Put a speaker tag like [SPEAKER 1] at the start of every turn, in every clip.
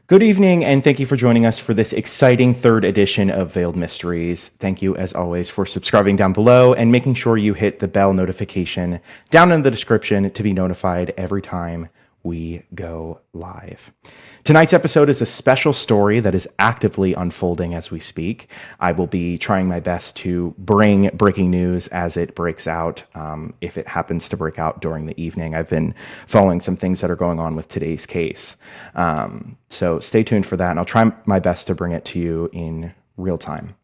[SPEAKER 1] Good evening, and thank you for joining us for this exciting third edition of Veiled Mysteries. Thank you, as always, for subscribing down below and making sure you hit the bell notification down in the description to be notified every time we go live. Tonight's episode is a special story that is actively unfolding as we speak. I will be trying my best to bring breaking news as it breaks out, if it happens to break out during the evening. I've been following some things that are going on with today's case. So stay tuned for that, and I'll try my best to bring it to you in real time.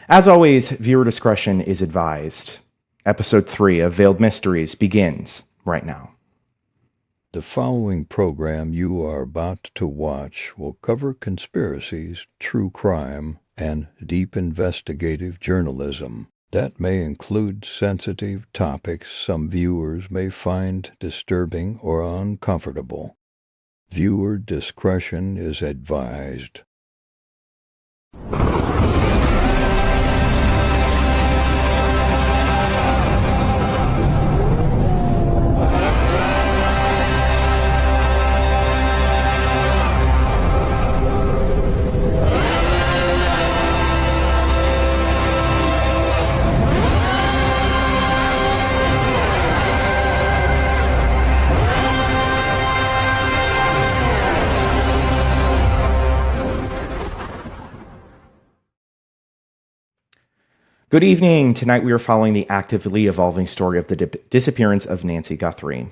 [SPEAKER 1] As always, viewer discretion is advised. Episode 3 of Veiled Mysteries begins right now.
[SPEAKER 2] The following program you are about to watch will cover conspiracies, true crime, and deep investigative journalism. That may include sensitive topics some viewers may find disturbing or uncomfortable. Viewer discretion is advised.
[SPEAKER 1] Good evening. Tonight we are following the actively evolving story of the disappearance of Nancy Guthrie.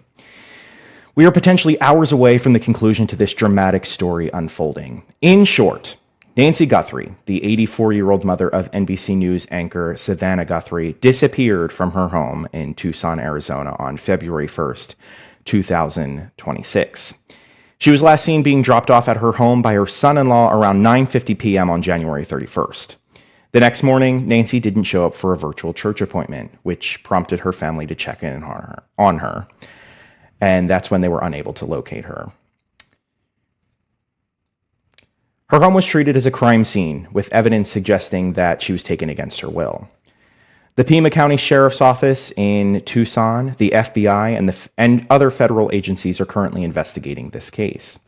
[SPEAKER 1] We are potentially hours away from the conclusion to this dramatic story unfolding. In short, Nancy Guthrie, the 84-year-old mother of NBC News anchor Savannah Guthrie, disappeared from her home in Tucson, Arizona on February 1st, 2026. She was last seen being dropped off at her home by her son-in-law around 9:50 p.m. on January 31st. The next morning, Nancy didn't show up for a virtual church appointment, which prompted her family to check in on her. And that's when they were unable to locate her. Her home was treated as a crime scene, with evidence suggesting that she was taken against her will. The Pima County Sheriff's Office in Tucson, the FBI, and other federal agencies are currently investigating this case.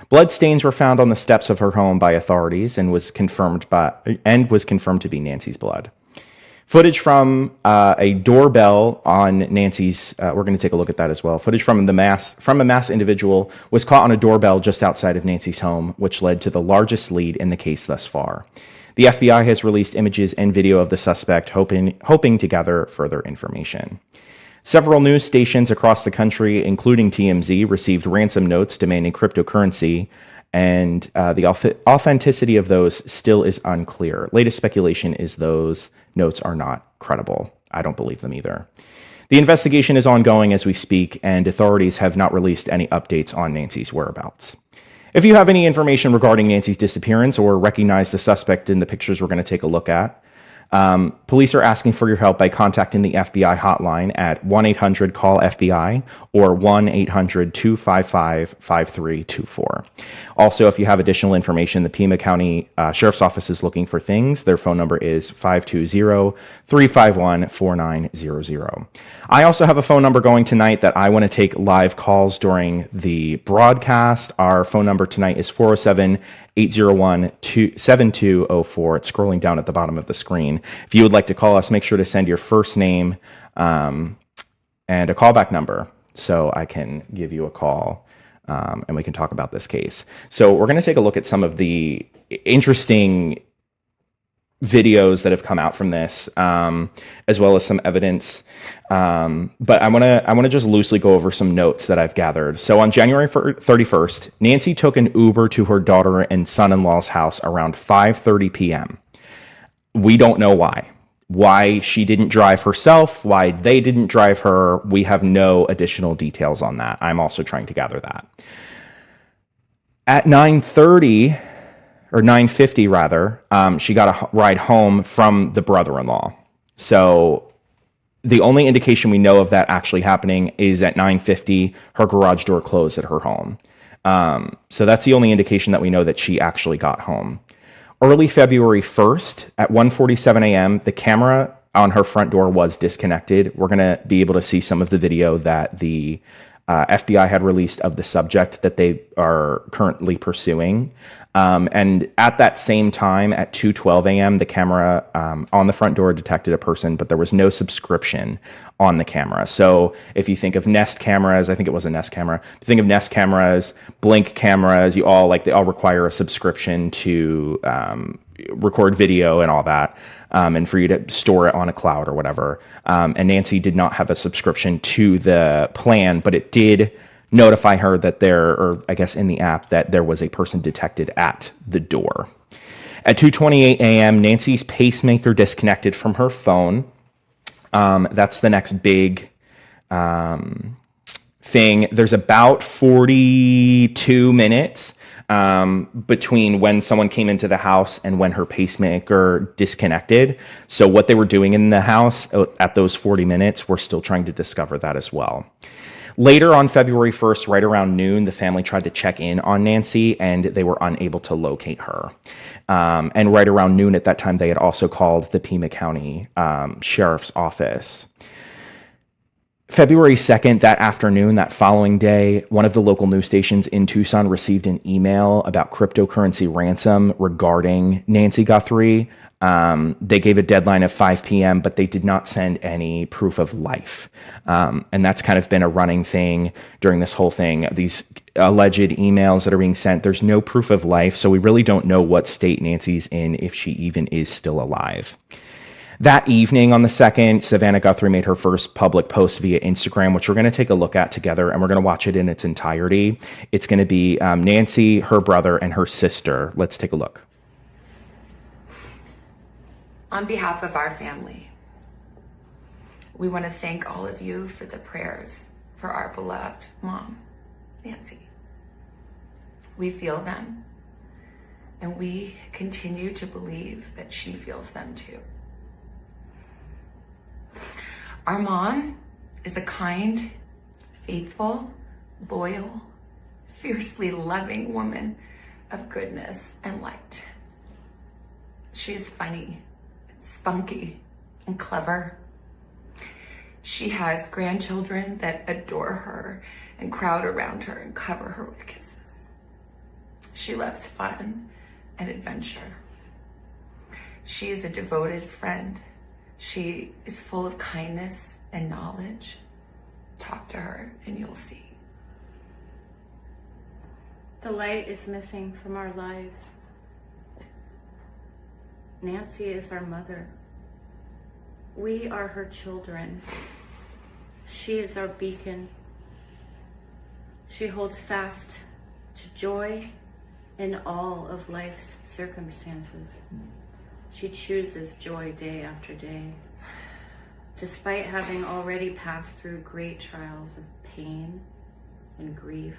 [SPEAKER 1] Blood stains were found on the steps of her home by authorities and was confirmed to be Nancy's blood. Footage from a doorbell on Nancy's, we're going to take a look at that as well. Footage from a masked individual was caught on a doorbell just outside of Nancy's home, which led to the largest lead in the case thus far. The FBI has released images and video of the suspect, hoping to gather further information. Several news stations across the country, including TMZ, received ransom notes demanding cryptocurrency, and the authenticity of those still is unclear. Latest speculation is those notes are not credible. I don't believe them either. The investigation is ongoing as we speak, and authorities have not released any updates on Nancy's whereabouts. If you have any information regarding Nancy's disappearance or recognize the suspect in the pictures we're going to take a look at, police are asking for your help by contacting the FBI hotline at 1-800-CALL-FBI or 1-800-255-5324. Also, if you have additional information, the Pima County Sheriff's Office is looking for things. Their phone number is 520-351-4900. I also have a phone number going tonight that I want to take live calls during the broadcast. Our phone number tonight is 407-801-7204. It's scrolling down at the bottom of the screen. If you would like to call us, make sure to send your first name and a callback number so I can give you a call and we can talk about this case. So we're going to take a look at some of the interesting videos that have come out from this, as well as some evidence. But I want to just loosely go over some notes that I've gathered. So on January 31st, Nancy took an Uber to her daughter and son-in-law's house around 5:30 p.m. We don't know why. Why she didn't drive herself, why they didn't drive her, we have no additional details on that. I'm also trying to gather that. At 9:30, or 9:50 rather, she got a ride home from the brother-in-law. So the only indication we know of that actually happening is at 9:50, her garage door closed at her home. So that's the only indication that we know that she actually got home. Early February 1st at 1:47 a.m., the camera on her front door was disconnected. We're going to be able to see some of the video that the FBI had released of the subject that they are currently pursuing. And at that same time, at 2:12 a.m., the camera on the front door detected a person, but there was no subscription on the camera. So if you think of Nest cameras, I think it was a Nest camera. If you think of Nest cameras, Blink cameras, they all require a subscription to record video and all that, and for you to store it on a cloud or whatever. And Nancy did not have a subscription to the plan, but it did notify her that in the app, that there was a person detected at the door. At 2:28 a.m., Nancy's pacemaker disconnected from her phone. That's the next big thing. There's about 42 minutes between when someone came into the house and when her pacemaker disconnected. So what they were doing in the house at those 40 minutes, we're still trying to discover that as well. Later on February 1st, right around noon, the family tried to check in on Nancy and they were unable to locate her. And right around noon at that time, they had also called the Pima County Sheriff's Office. February 2nd, that afternoon, that following day, one of the local news stations in Tucson received an email about cryptocurrency ransom regarding Nancy Guthrie. They gave a deadline of 5 p.m., but they did not send any proof of life. And that's kind of been a running thing during this whole thing. These alleged emails that are being sent, there's no proof of life, so we really don't know what state Nancy's in, if she even is still alive. That evening on the 2nd, Savannah Guthrie made her first public post via Instagram, which we're going to take a look at together, and we're going to watch it in its entirety. It's going to be Nancy, her brother, and her sister. Let's take a look.
[SPEAKER 3] On behalf of our family, we want to thank all of you for the prayers for our beloved mom, Nancy. We feel them, and we continue to believe that she feels them too. Our mom is a kind, faithful, loyal, fiercely loving woman of goodness and light. She is funny, spunky, and clever. She has grandchildren that adore her and crowd around her and cover her with kisses. She loves fun and adventure. She is a devoted friend. She is full of kindness and knowledge. Talk to her and you'll see.
[SPEAKER 4] The light is missing from our lives. Nancy is our mother. We are her children. She is our beacon. She holds fast to joy in all of life's circumstances. She chooses joy day after day, despite having already passed through great trials of pain and grief.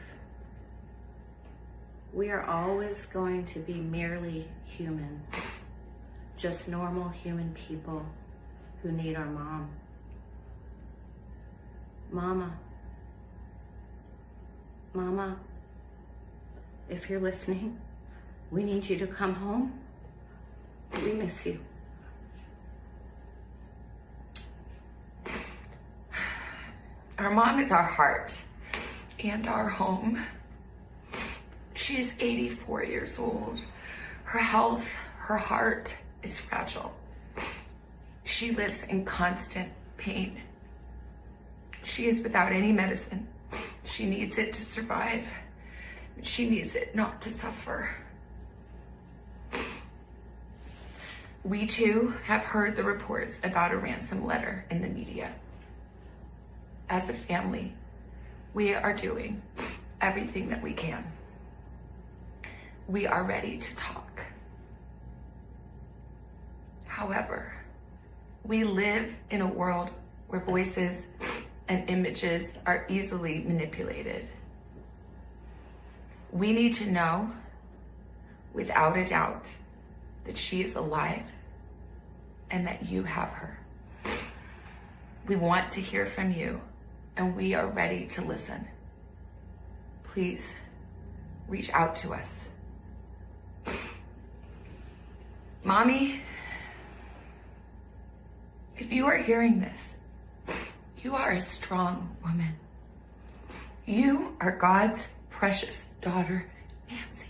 [SPEAKER 4] We are always going to be merely human, just normal human people who need our mom. Mama, if you're listening, we need you to come home. We miss you.
[SPEAKER 3] Our mom is our heart and our home. She is 84 years old. Her health, her heart is fragile. She lives in constant pain. She is without any medicine. She needs it to survive. She needs it not to suffer. We too have heard the reports about a ransom letter in the media. As a family, we are doing everything that we can. We are ready to talk. However, we live in a world where voices and images are easily manipulated. We need to know, without a doubt, that she is alive and that you have her. We want to hear from you, and we are ready to listen. Please reach out to us. Mommy, if you are hearing this, you are a strong woman. You are God's precious daughter, Nancy.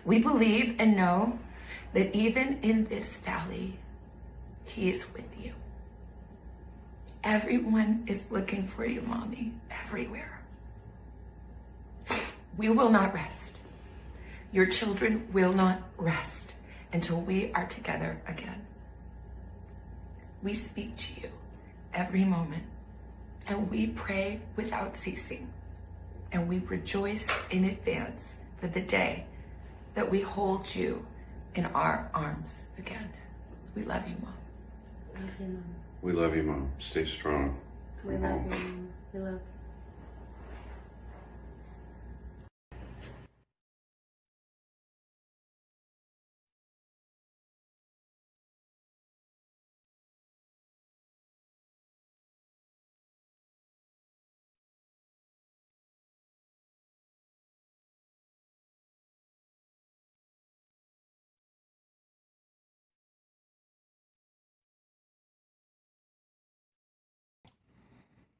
[SPEAKER 3] We believe and know that even in this valley, He is with you. Everyone is looking for you, Mommy, everywhere. We will not rest. Your children will not rest until we are together again. We speak to you every moment, and we pray without ceasing, and we rejoice in advance for the day that we hold you in our arms again. We love you, Mom.
[SPEAKER 4] Love you, Mom.
[SPEAKER 5] We love you, Mom. Stay strong.
[SPEAKER 4] We love you, Mom. We love you.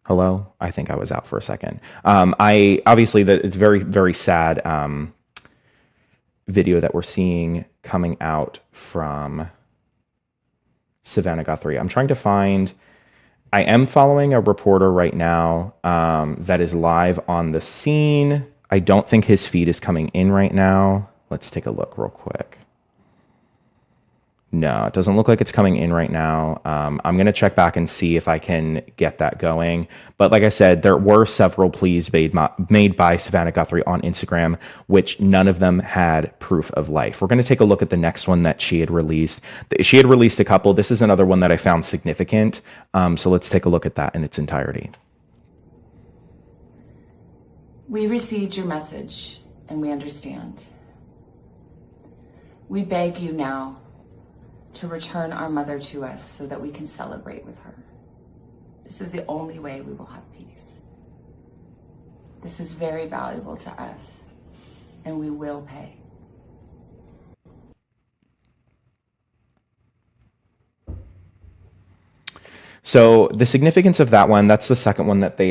[SPEAKER 1] Hello? I think I was out for a second. I obviously it's very, very sad video that we're seeing coming out from Savannah Guthrie. I'm trying to find. I am following a reporter right now that is live on the scene. I don't think his feed is coming in right now. Let's take a look real quick. No, it doesn't look like it's coming in right now. I'm going to check back and see if I can get that going. But like I said, there were several pleas made by Savannah Guthrie on Instagram, which none of them had proof of life. We're going to take a look at the next one that she had released. She had released a couple. This is another one that I found significant. So let's take a look at that in its entirety.
[SPEAKER 3] We received your message, and we understand. We beg you now to return our mother to us so that we can celebrate with her. This is the only way we will have peace. This is very valuable to us, and we will pay.
[SPEAKER 1] So the significance of that one, that's the second one that they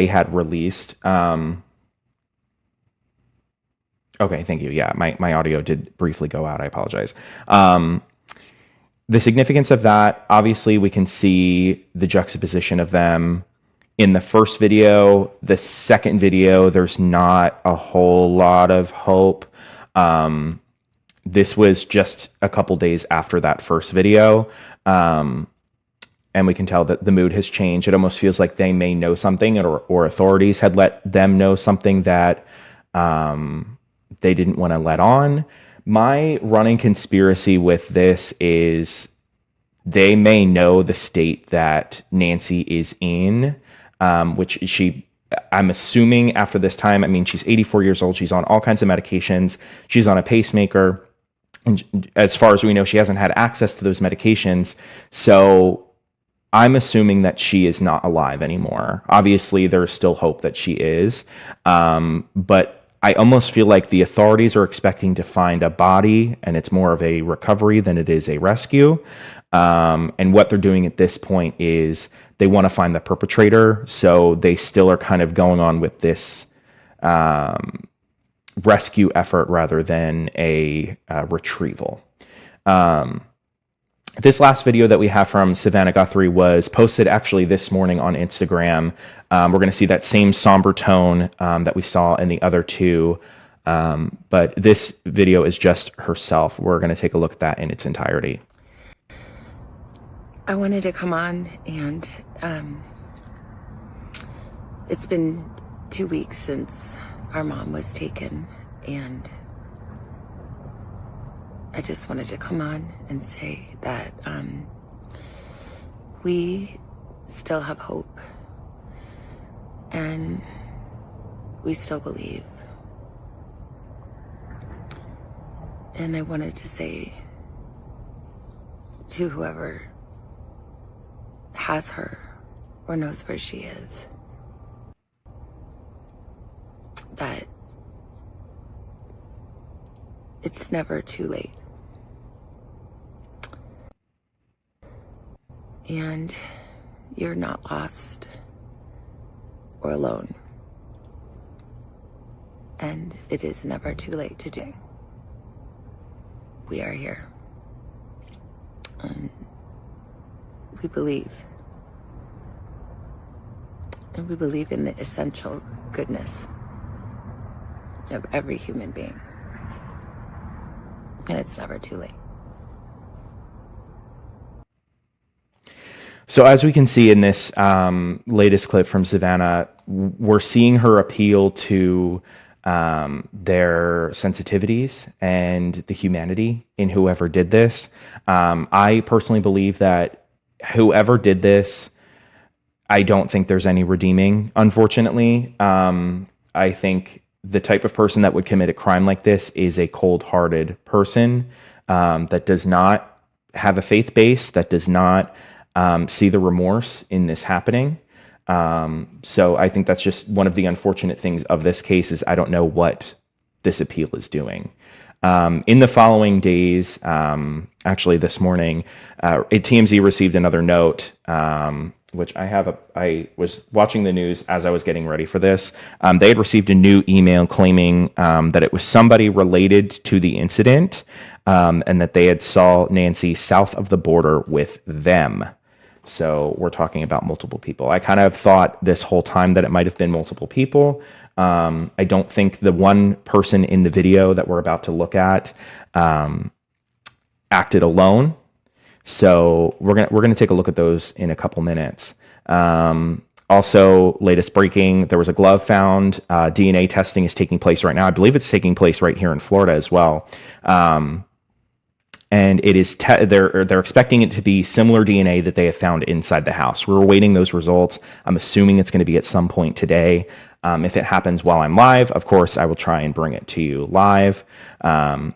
[SPEAKER 1] had released. Okay, thank you. Yeah, my audio did briefly go out. I apologize. The significance of that, obviously, we can see the juxtaposition of them in the first video. The second video, there's not a whole lot of hope. this was just a couple days after that first video. And we can tell that the mood has changed. It almost feels like they may know something, or authorities had let them know something that they didn't want to let on. My running conspiracy with this is they may know the state that Nancy is in, which I'm assuming after this time, I mean, she's 84 years old. She's on all kinds of medications. She's on a pacemaker. And as far as we know, she hasn't had access to those medications. So I'm assuming that she is not alive anymore. Obviously, there's still hope that she is. But I almost feel like the authorities are expecting to find a body, and it's more of a recovery than it is a rescue. And what they're doing at this point is they want to find the perpetrator. So they still are kind of going on with this rescue effort rather than a retrieval. This last video that we have from Savannah Guthrie was posted actually this morning on Instagram. We're going to see that same somber tone that we saw in the other two. But this video is just herself. We're going to take a look at that in its entirety.
[SPEAKER 3] I wanted to come on, and it's been 2 weeks since our mom was taken, and I just wanted to come on and say that we still have hope, and we still believe. And I wanted to say to whoever has her or knows where she is that it's never too late. And you're not lost or alone. And it is never too late to do. We are here. And we believe. And we believe in the essential goodness of every human being. And it's never too late.
[SPEAKER 1] So as we can see in this latest clip from Savannah, we're seeing her appeal to their sensitivities and the humanity in whoever did this. I personally believe that whoever did this, I don't think there's any redeeming, unfortunately. I think the type of person that would commit a crime like this is a cold-hearted person that does not have a faith base, that does not see the remorse in this happening. So I think that's just one of the unfortunate things of this case is I don't know what this appeal is doing. In the following days, actually this morning, TMZ received another note, which I was watching the news as I was getting ready for this. They had received a new email claiming that it was somebody related to the incident, and that they had saw Nancy south of the border with them. So we're talking about multiple people. I kind of thought this whole time that it might have been multiple people. I don't think the one person in the video that we're about to look at acted alone. So we're gonna take a look at those in a couple minutes. Also, latest breaking: there was a glove found. DNA testing is taking place right now. I believe it's taking place right here in Florida as well. And it is they're expecting it to be similar DNA that they have found inside the house. We're awaiting those results. I'm assuming it's going to be at some point today. If it happens while I'm live, of course, I will try and bring it to you live.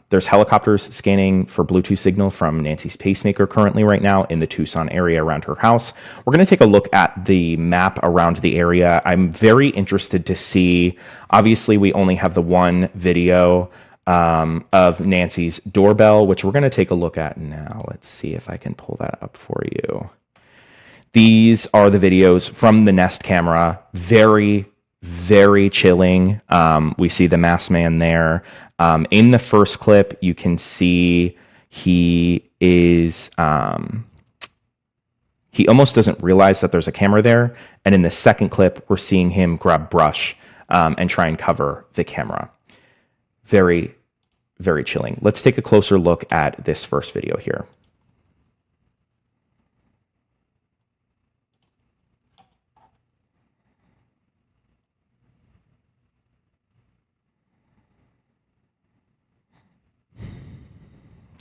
[SPEAKER 1] There's helicopters scanning for Bluetooth signal from Nancy's pacemaker currently right now in the Tucson area around her house. We're going to take a look at the map around the area. I'm very interested to see, obviously we only have the one video of Nancy's doorbell, which we're going to take a look at now. Let's see if I can pull that up for you. These are the videos from the Nest camera. Very, very chilling. We see the masked man there. In the first clip, you can see he is, he almost doesn't realize that there's a camera there. And in the second clip, we're seeing him grab brush and try and cover the camera. Very, very chilling. Let's take a closer look at this first video here.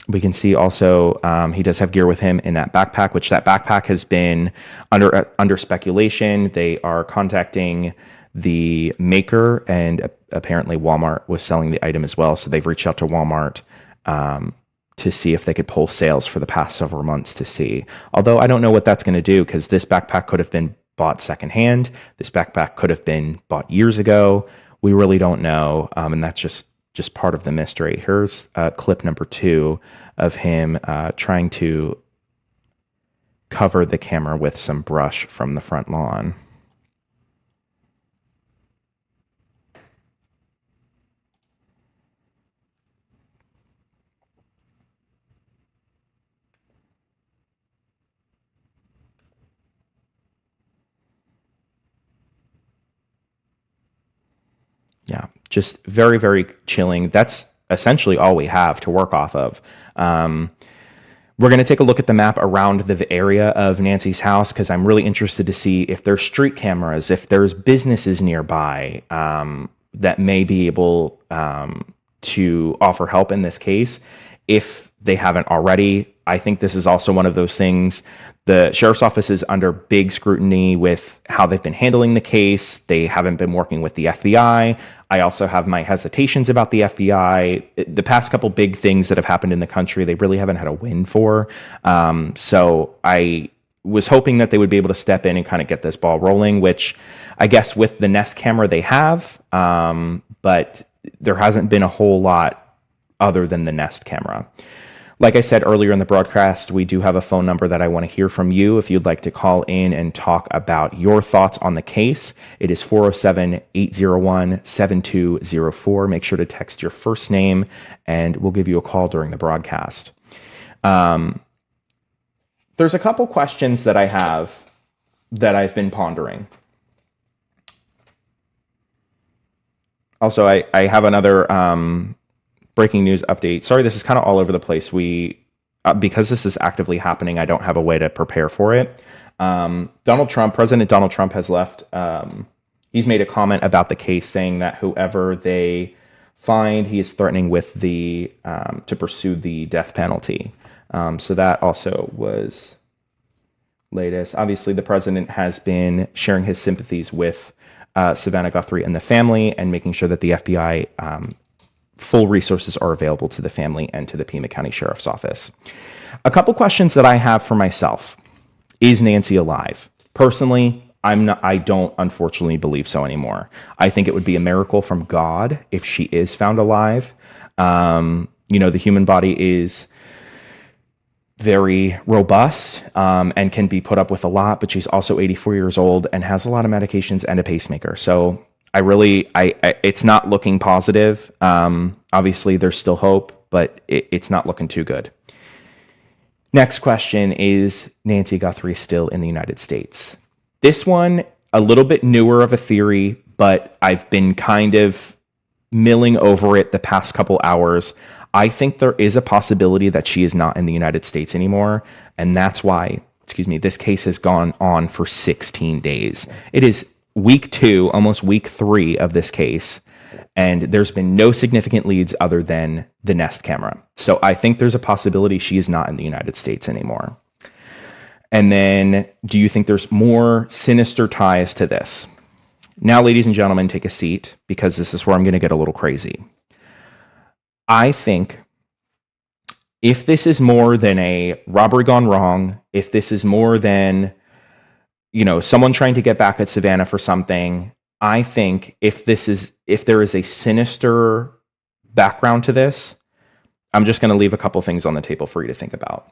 [SPEAKER 1] We can see also he does have gear with him in that backpack, which that backpack has been under speculation. They are contacting the maker, and apparently Walmart was selling the item as well. So they've reached out to Walmart to see if they could pull sales for the past several months to see. Although I don't know what that's going to do, because this backpack could have been bought secondhand. This backpack could have been bought years ago. We really don't know. And that's just part of the mystery. Here's clip number 2 of him trying to cover the camera with some brush from the front lawn. Yeah, just very, very chilling. That's essentially all we have to work off of. We're going to take a look at the map around the area of Nancy's house, because I'm really interested to see if there's street cameras, if there's businesses nearby that may be able to offer help in this case. If they haven't already, I think this is also one of those things. The sheriff's office is under big scrutiny with how they've been handling the case. They haven't been working with the FBI. I also have my hesitations about the FBI. The past couple big things that have happened in the country, they really haven't had a win for. So I was hoping that they would be able to step in and kind of get this ball rolling, which I guess with the Nest camera they have, but there hasn't been a whole lot other than the Nest camera. Like I said earlier in the broadcast, we do have a phone number that I want to hear from you if you'd like to call in and talk about your thoughts on the case. It is 407-801-7204. Make sure to text your first name, and we'll give you a call during the broadcast. There's a couple questions that I have that I've been pondering. Also, I have another breaking news update. Sorry, this is kind of all over the place. Because this is actively happening, I don't have a way to prepare for it. President Donald Trump has left. He's made a comment about the case, saying that whoever they find, he is threatening with to pursue the death penalty. So that also was latest. Obviously, the president has been sharing his sympathies with Savannah Guthrie and the family, and making sure that the FBI full resources are available to the family and to the Pima County Sheriff's Office. A couple questions that I have for myself. Is Nancy alive? Personally, I don't unfortunately believe so anymore. I think it would be a miracle from God if she is found alive. The human body is very robust and can be put up with a lot, but she's also 84 years old and has a lot of medications and a pacemaker. So it's not looking positive. Obviously, there's still hope, but it's not looking too good. Next question, is Nancy Guthrie still in the United States? This one, a little bit newer of a theory, but I've been kind of milling over it the past couple hours. I think there is a possibility that she is not in the United States anymore, and that's why, this case has gone on for 16 days. It is week 2, almost week 3 of this case, and there's been no significant leads other than the Nest camera. So I think there's a possibility she is not in the United States anymore. And then, do you think there's more sinister ties to this? Now, ladies and gentlemen, take a seat, because this is where I'm going to get a little crazy. I think if this is more than a robbery gone wrong, if this is more than someone trying to get back at Savannah for something, I think if there is a sinister background to this, I'm just going to leave a couple things on the table for you to think about.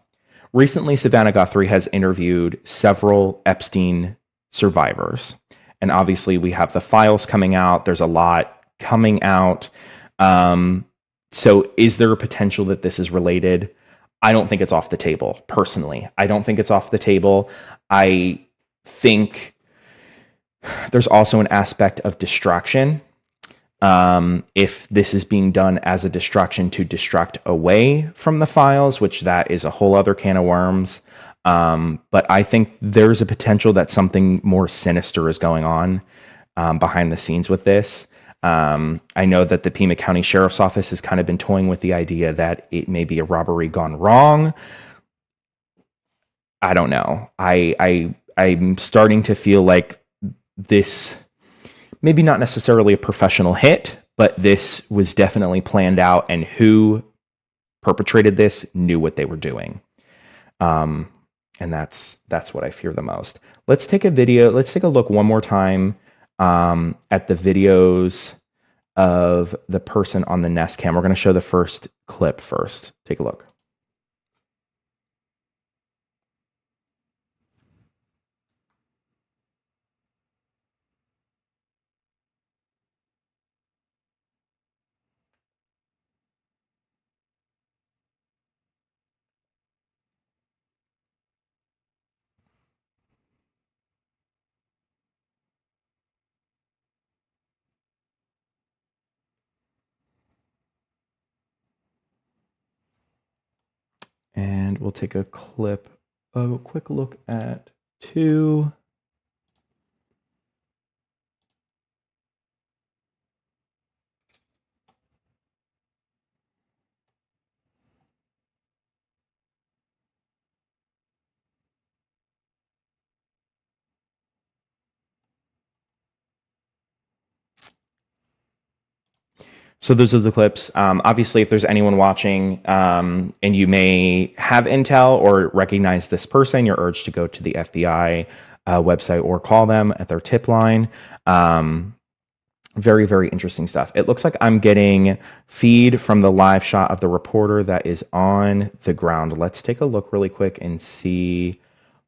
[SPEAKER 1] Recently, Savannah Guthrie has interviewed several Epstein survivors. And obviously, we have the files coming out. There's a lot coming out. So is there a potential that this is related? I don't think it's off the table, personally. I don't think it's off the table. I think there's also an aspect of distraction. If this is being done as a distraction to distract away from the files, which that is a whole other can of worms. But I think there's a potential that something more sinister is going on behind the scenes with this. I know that the Pima County Sheriff's Office has kind of been toying with the idea that it may be a robbery gone wrong. I don't know. I'm starting to feel like this, maybe not necessarily a professional hit, but this was definitely planned out, and who perpetrated this knew what they were doing. And that's what I fear the most. Let's take a look one more time at the videos of the person on the Nest Cam. We're going to show the first clip first. Take a look. And we'll take a quick look at 2. So those are the clips. Obviously, if there's anyone watching and you may have intel or recognize this person, you're urged to go to the FBI website or call them at their tip line. Very, very interesting stuff. It looks like I'm getting feed from the live shot of the reporter that is on the ground. Let's take a look really quick and see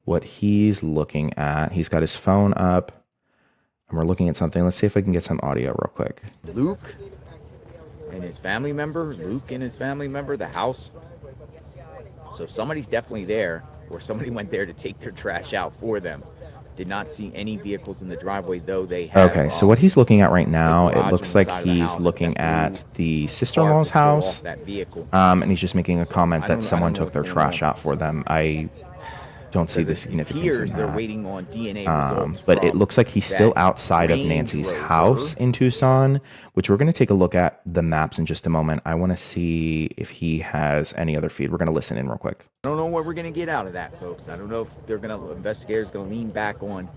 [SPEAKER 1] what he's looking at. He's got his phone up and we're looking at something. Let's see if I can get some audio real quick.
[SPEAKER 6] Luke and his family member, the house. So somebody's definitely there, or somebody went there to take their trash out for them. Did not see any vehicles in the driveway, though they have.
[SPEAKER 1] Okay, so what he's looking at right now, it looks like he's looking at the sister-in-law's house, and he's just making a comment that someone took their trash out for them. I don't see the significance in
[SPEAKER 6] they're
[SPEAKER 1] that.
[SPEAKER 6] waiting on DNA results
[SPEAKER 1] But it looks like he's still outside of Nancy's house in Tucson, which we're going to take a look at the maps in just a moment. I want to see if he has any other feed. We're going to listen in real quick.
[SPEAKER 6] I don't know what we're going to get out of that, folks. I don't know if investigators going to lean back on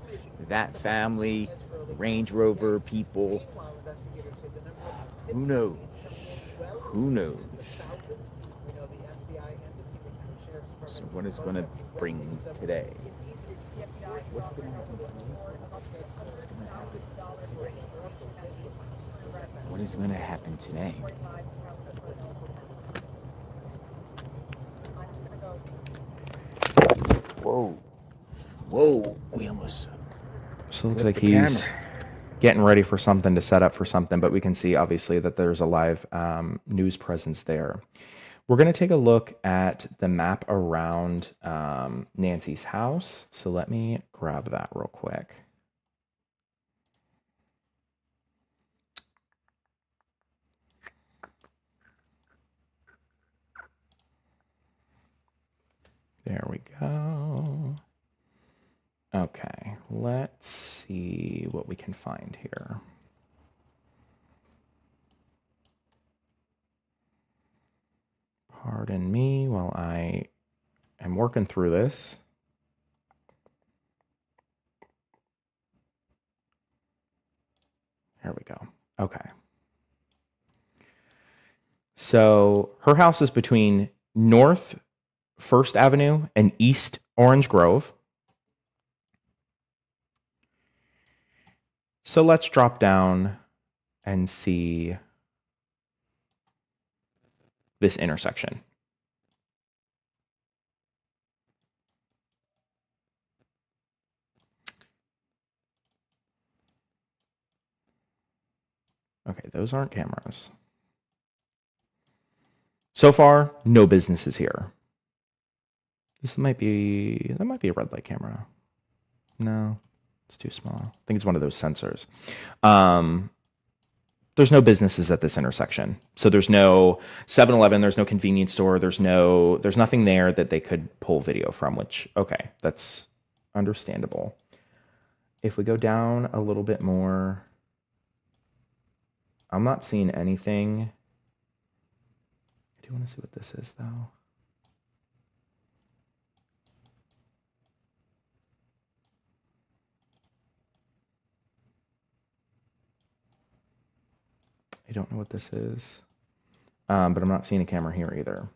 [SPEAKER 6] that family, Range Rover people. Who knows? Who knows? So what is going to bring today? What is going to happen today? Whoa, we almost...
[SPEAKER 1] So it looks like he's getting ready for something, to set up for something, but we can see obviously that there's a live news presence there. We're going to take a look at the map around Nancy's house. So let me grab that real quick. There we go. Okay, let's see what we can find here. Pardon me while I am working through this. There we go. Okay. So her house is between North First Avenue and East Orange Grove. So let's drop down and see this intersection. Okay, those aren't cameras. So far, no businesses here. That might be a red light camera. No, it's too small. I think it's one of those sensors. there's no businesses at this intersection. So there's no 7-Eleven, there's no convenience store, there's nothing there that they could pull video from, which, okay, that's understandable. If we go down a little bit more, I'm not seeing anything. I do want to see what this is, though. I don't know what this is, but I'm not seeing a camera here either.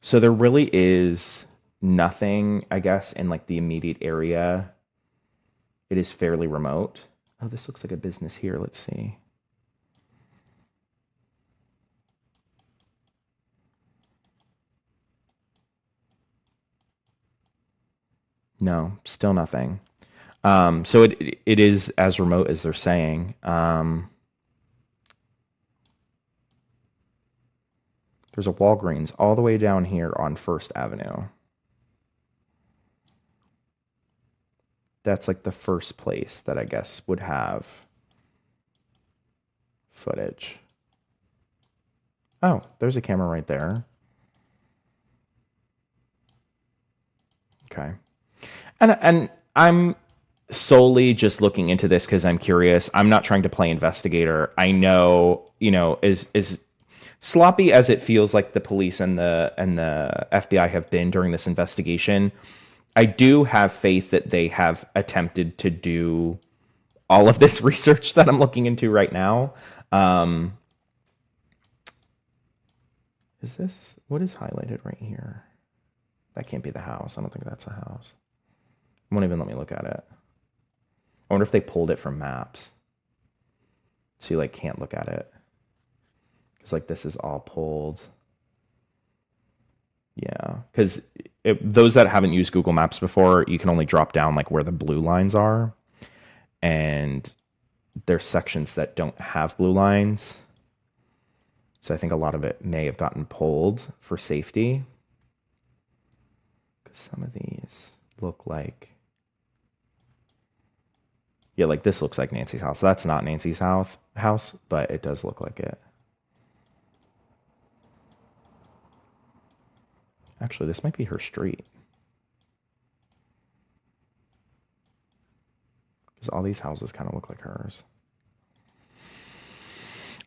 [SPEAKER 1] So there really is nothing, I guess, in like the immediate area. It is fairly remote. Oh, this looks like a business here. Let's see. No, still nothing. So it is as remote as they're saying. There's a Walgreens all the way down here on First Avenue. That's like the first place that I guess would have footage. Oh, there's a camera right there. Okay. And I'm solely just looking into this because I'm curious. I'm not trying to play investigator. I know, as sloppy as it feels like the police and the FBI have been during this investigation, I do have faith that they have attempted to do all of this research that I'm looking into right now. What is highlighted right here? That can't be the house. I don't think that's a house. It won't even let me look at it. I wonder if they pulled it from maps. So you can't look at it. Because this is all pulled. Yeah, because those that haven't used Google Maps before, you can only drop down where the blue lines are. And there's sections that don't have blue lines. So I think a lot of it may have gotten pulled for safety. Because some of these look like... Yeah, this looks like Nancy's house. That's not Nancy's house, but it does look like it. Actually, this might be her street. Because all these houses kind of look like hers.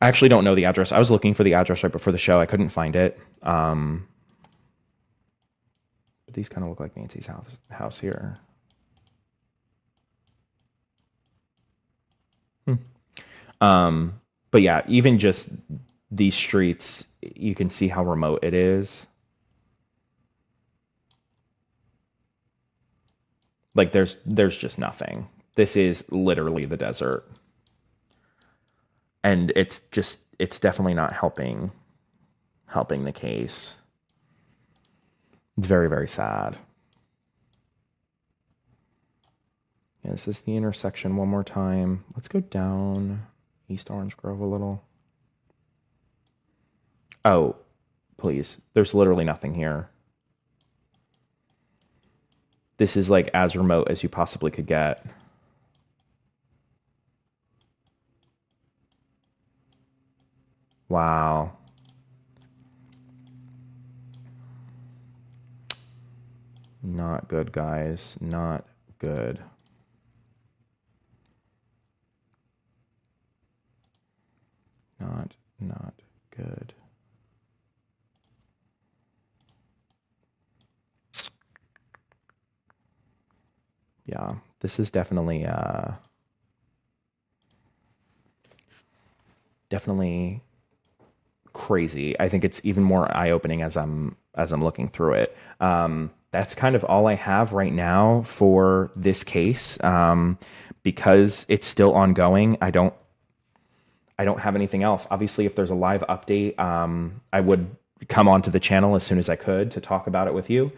[SPEAKER 1] I actually don't know the address. I was looking for the address right before the show. I couldn't find it. But these kind of look like Nancy's house here. But yeah, even just these streets, you can see how remote it is. There's just nothing. This is literally the desert. And it's definitely not helping the case. It's very, very sad. Yeah, this is the intersection one more time. Let's go down East Orange Grove a little. Oh, please. There's literally nothing here. This is as remote as you possibly could get. Wow. Not good, guys. Not good. Not good. Yeah, this is definitely crazy. I think it's even more eye-opening as I'm looking through it. That's kind of all I have right now for this case. Because it's still ongoing, I don't have anything else. Obviously, if there's a live update, I would come onto the channel as soon as I could to talk about it with you.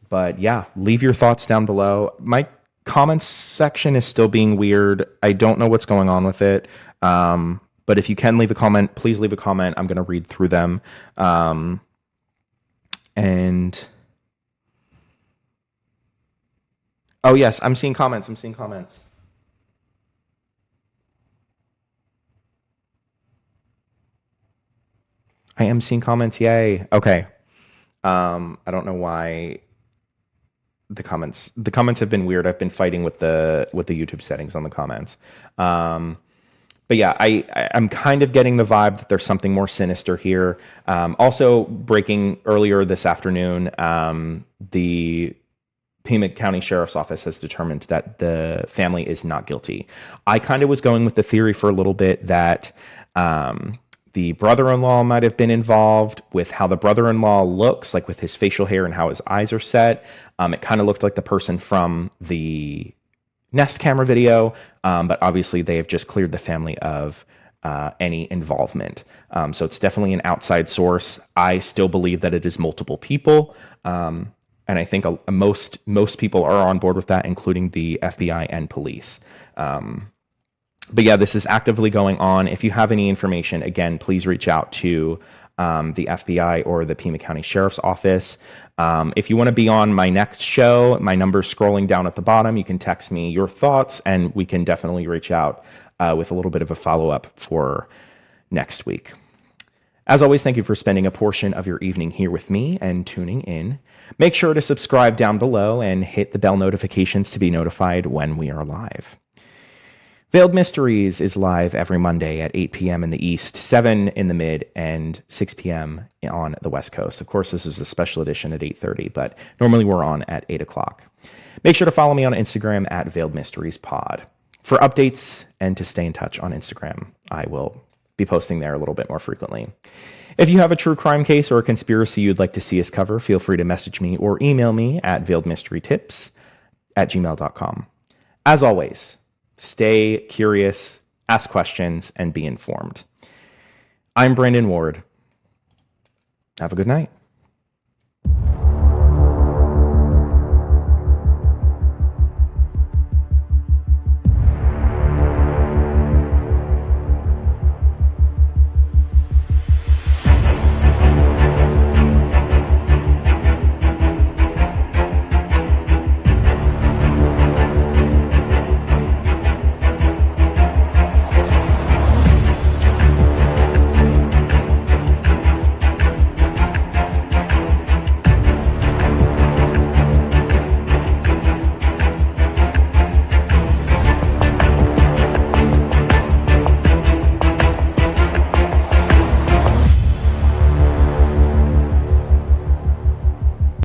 [SPEAKER 1] But yeah, leave your thoughts down below. My comments section is still being weird. I don't know what's going on with it. But if you can leave a comment, please leave a comment. I'm going to read through them. And oh yes, I'm seeing comments. I am seeing comments. Yay. Okay. I don't know why the comments have been weird. I've been fighting with the YouTube settings on the comments. But yeah, I'm kind of getting the vibe that there's something more sinister here. Also breaking earlier this afternoon, the Pima County Sheriff's Office has determined that the family is not guilty. I kind of was going with the theory for a little bit that the brother-in-law might have been involved with how the brother-in-law looks, like with his facial hair and how his eyes are set. It kind of looked like the person from the Nest camera video, but obviously they have just cleared the family of any involvement. So it's definitely an outside source. I still believe that it is multiple people. And I think most people are on board with that, including the FBI and police. But yeah, this is actively going on. If you have any information, again, please reach out to the FBI or the Pima County Sheriff's Office. If you want to be on my next show, my number's scrolling down at the bottom. You can text me your thoughts, and we can definitely reach out with a little bit of a follow-up for next week. As always, thank you for spending a portion of your evening here with me and tuning in. Make sure to subscribe down below and hit the bell notifications to be notified when we are live. Veiled Mysteries is live every Monday at 8 p.m. in the East, 7 in the Mid, and 6 p.m. on the West Coast. Of course, this is a special edition at 8:30, but normally we're on at 8 o'clock. Make sure to follow me on Instagram at Veiled Mysteries Pod. For updates and to stay in touch on Instagram, I will be posting there a little bit more frequently. If you have a true crime case or a conspiracy you'd like to see us cover, feel free to message me or email me at veiledmysterytips@gmail.com. As always, stay curious, ask questions, and be informed. I'm Brandon Ward. Have a good night.